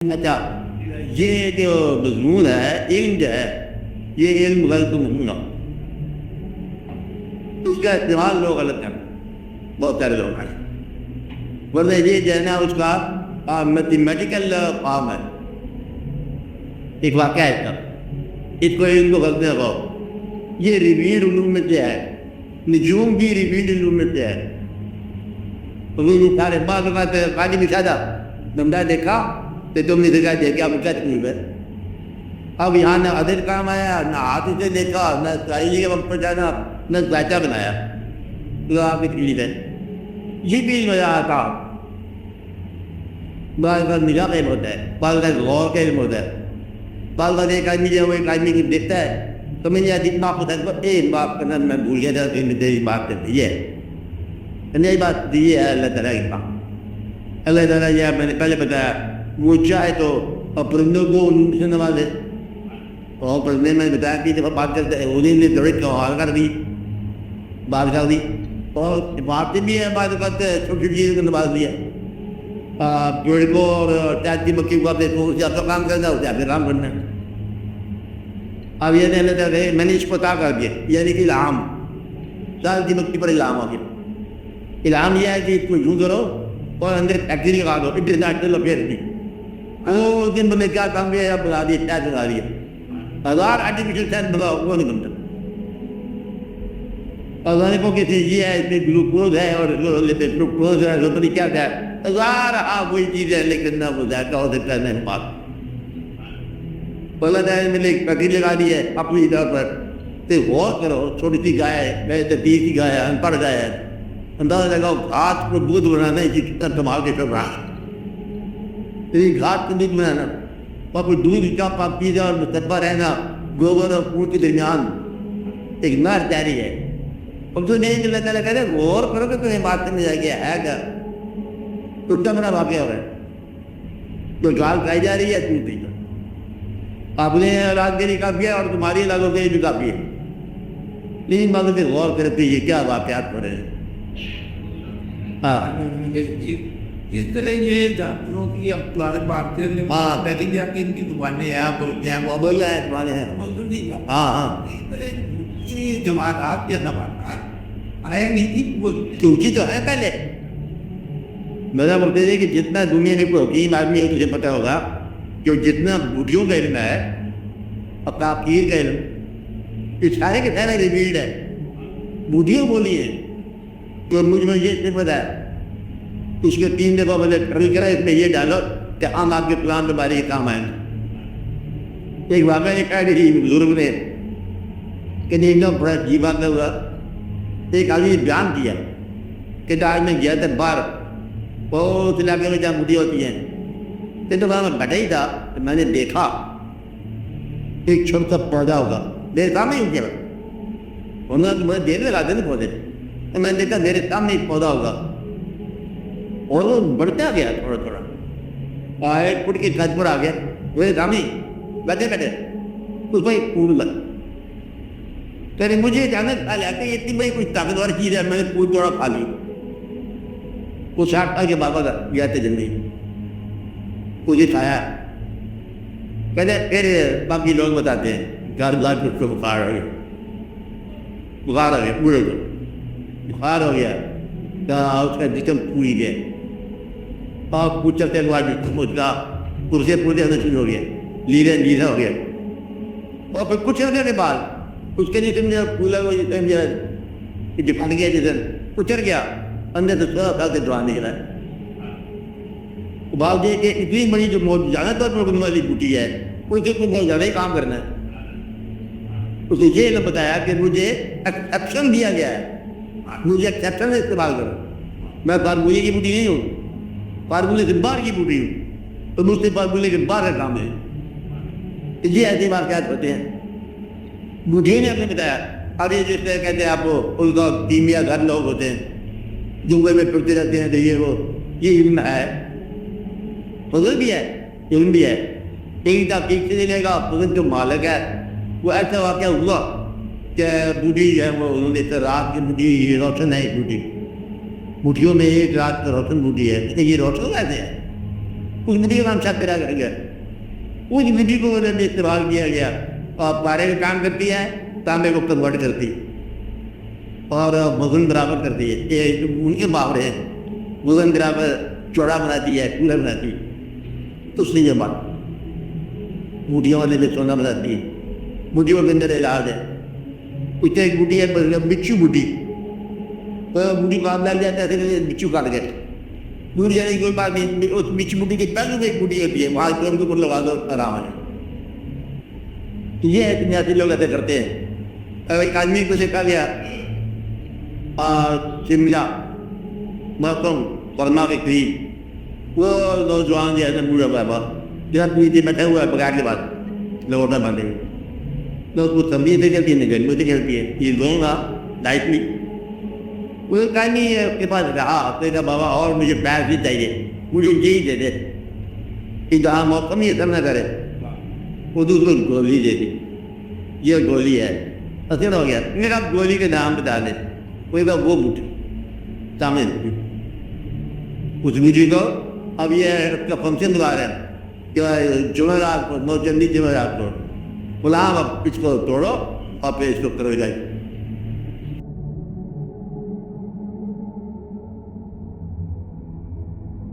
اچھا یہ جو مضمون ہے علم جو ہے یہ علم غلط مضمون ہے، اس کا استعمال لوگ غلط کرتے ہیں، بہت سارے لوگ ہیں، ورنہ یہ جو ہے نا اس کا میتھمیٹیکل فارم ہے، ایک واقعہ ہے اس کا، اس کو علم کو غلط نہ کہو، یہ ریویلڈ علوم میں سے ہے، نجوم بھی ریویلڈ علوم میں سے ہے، سارے بعض اوقات قاضی مشاہدہ تم نے دیکھا تو تم نے دیکھا دیکھا اب کیا تکلیف ہے، اب یہاں نہ عدد کام آیا، نہ ہاتھ سے دیکھا، نہ سائلی کے وقت پر جانا، نہ ذائقہ بنایا، تو آپ کی تکلیف ہے، یہ بھی مزہ آتا، بعض کا نگاہ علم ہوتا ہے، بعض کا غور کا علم ہوتا ہے، بعض کا ایک آدمی جو ایک آدمی کی دیکھتا ہے تو میں نے جتنا خود ہے ایک بات کرنا میں بھول گیا تھا کہ تیری بات کرتی ہے، نہیں بات یہ ہے اللہ تعالیٰ کی بات، اللہ تعالیٰ یہ میں نے پہلے بتایا وہ چاہے تو پرندوں کو علوم سے نوازے، اور پرندے میں بتایا کہ جب بات کرتے ہیں انہیں نے درد کا حال کر دی، بات کر دی، اور باتیں بھی ہے بات کرتے ہیں چھوٹی چھوٹی چیزوں کو نواز دیا، پیڑ کو اور چاہت کی مکھی کو اپنے کو جب تو کام کرنا ہوتا ہے پھر کام کرنا، اب یہ نہیں لیتا ہے میں نے اس کو تا کر دیا، یعنی کہ الہام، چاہت کی مکھی پر الہام ہو گیا، الہام یہ ہے کہ اس کو یوں کرو اور اندر فیکٹری لگا دو انٹرنیشنل افیئر کی، وہ دن میں کیا کام کیا بنا دیا ٹیکس لگا دیا، ہزار آرٹیفیشل سینس بناؤ وہ نہیں بنتا، اور کو کسی یہ ہے اس میں گلوکوز ہے اور گلوکوز ہے روپنی کیا ہے ہزار وہی چیز ہے لیکن نہ وہ ذائقہ ہو سکتا ہے نہیں بات، اللہ تعالیٰ نے میں نے ایک فیکٹری لگا دی ہے اپنی طور پر، تو غور کرو چھوٹی سی گائے ہے میں تو 20 کی گائے ہے ان پڑھ گائے ہے، اندازہ لگاؤ گھاٹ کو دودھ بنانا ہے کتنا کمال کے چل رہا ہے، گھاٹ کو دودھ بنانا اور کوئی دودھ کا پاک پی جائے اور مستقبہ رہنا گوبر اور پھول کے درمیان ایک نار جاری ہے، اب تو نہیں اللہ تعالیٰ کہہ رہے غور کرو کہ تمہیں بات سمجھ آ گیا ہے کیا، تو اتنا بڑا واقعہ ہو رہا ہے، تو گال کھائی جا رہی ہے ٹوٹ نہیں، اپنے اولاد کے لیے کافی ہے اور تمہاری اولادوں کے لیے بھی کافی ہے، لیکن باتوں پہ غور کرتے یہ کیا واقعات ہو رہے ہیں، اس طرح یہ جانوروں کی اخلاق باتیں پہلے جا کے ان کی زبانیں ہیں وہ بول رہا ہے تمہارے ہیں جماعت یا نباتات آیا نہیں تھی کیونکہ تو ہے پہلے، میرا مطلب ہے کہ جتنا دنیا میں کوئی حکیم آدمی ہے تجھے پتہ ہوگا کہ جتنا بوٹیوں کا علم ہے اور تاخیر کا علم یہ سارے کے سارے ریویلڈ ہے، بوٹیوں بولی ہے تو مجھ میں یہ نہیں پتا ہے، اس کے 3 دفعہ میں نے ٹرل کرا اس میں یہ ڈالو کہ ہم آپ کے پلان کے بارے کام آئیں گے، ایک واقعہ یہ کہہ رہی بزرگ نے کہ نہیں بڑا عجیب بات ہوا، ایک آدمی بیان کیا کہ آج میں گیا تھا باہر بہت علاقے میں جہاں بوٹی ہوتی ہیں، تو وہاں میں بیٹھا ہی تھا تو میں نے دیکھا ایک چھوٹا سا پودا ہوگا میرے سامنے ہی کیا انہوں نے مجھے دیر لگاتے نا پودے، تو میں نے دیکھا میرے سامنے ایک پودا ہوگا اور وہ بڑھتا گیا تھوڑا تھوڑا، 1 فٹ کی چھت پر آ گیا میرے سامنے بیٹھے بیٹھے اس میں ایک پھول لگا، تو مجھے جانا کھا کہ اتنی بڑی کوئی طاقتور چیز ہے، میں نے پھول تھوڑا کھا لی، وہ 60 سال کے بابا گیا تھے جلدی مجھے کھایا، کہتے پھر باقی لوگ بتاتے ہیں گھر گھر اس کو بخار ہو گیا، بخار ہو گیا پورے کو بخار ہو گیا، اس کا جسم پوری گیا اور کچھ چلتے بعد اس کا پورے پورے ہونا شروع ہو گیا، لیزا ہو گیا، اور پھر کچھ ہونے کے بعد اس کے جسم جو پھولا ہوا جسم جو پھٹ گیا جسم اچر گیا اندر سے 16 سال سے دعا نہیں رہا، بات یہ کہ اتنی بڑی جو زیادہ طور پر ہونے والی بوٹی ہے اس سے کچھ زیادہ ہی کام کرنا ہے، اس نے یہ بتایا کہ مجھے ایکسیپشن دیا گیا ہے، مجھے ایکسیپشن استعمال کرو، میں فارمولے کی بوٹی نہیں ہوں، فارمولے سے باہر کی بوٹی ہوں، تو مجھ سے فارمولے کے باہر کا کام ہے، یہ ایسے واقعات ہوتے ہیں، مجھے نے اپنے بتایا، اب یہ جس طرح کہتے ہیں آپ ان کا کیمیا گھر لوگ ہوتے ہیں جنگل میں پھرتے رہتے ہیں تو یہ علم ہے، فضل بھی ہے علم بھی ہے، لیکن تحقیق سے لے گا فضل جو مالک ہے وہ ایسا واقعہ ہوا کہ بوٹی جو ہے وہ انہوں نے رات کی بوٹی روشن ہے، بوٹی بوٹیوں میں ایک رات کا روشن بوٹی ہے، یہ روشن کیسے ہے، اس ندی کا نام ساتھ پیدا کر گیا. اس ندی کو استعمال کیا گیا اور پارے کا کام کرتی ہے, تانبے کو کنورٹ کرتی ہے اور وزن برابر کرتی ہے. یہ ان کے محاورے ہیں, وزن برابر چوڑا بناتی ہے, کولر بناتی ہے. تو اس نے یہ بات بوٹیوں والے میں سونا بناتی ہے. بوٹیوں کے اندر علاج ہے. اس ایک بوٹی ہے بچو بوٹی, بوٹی کو آپ لگ جاتا ہے پھر بچو کاٹ گئے دور جانے کی کوئی بات نہیں. اس بچو بوٹی کے پہلے میں ایک بوٹی ہوتی ہے, وہاں کے ان کو لگا دو آرام ہے. یہ ایسے لوگ ایسے کرتے ہیں. ایک آدمی کو سیکھا گیا شملہ موسم قورمہ کے قریب, وہ نوجوان جو ہے بوڑھا بابا جب نیچے بیٹھا ہوا ہے پکار کے بعد لوٹا باندھے ہوئے, تو اس کو سمجھے سے چلتی ہے نہیں گھر سے چلتی ہے. یہ دونوں گا لائٹلی وہ کہا نہیں ہے اس کے پاس رہا تیرا بابا اور مجھے پیسے بھی چاہیے, مجھے یہی دے دے. کہ جہاں موسم یہ سب نہ کرے وہ دوسروں کو گولی دے دی. یہ گولی ہے اثر ہو گیا. میرا گولی کے نام بتا دے. کوئی بات وہ بوٹی سامنے اس بوٹی کو اب یہ اس کا فنکشن بلا رہے ہیں کہ جمعرات کو نو چندی جمعرات کو غلام اب اس کو توڑو اور پھر اس کو کرو جائے.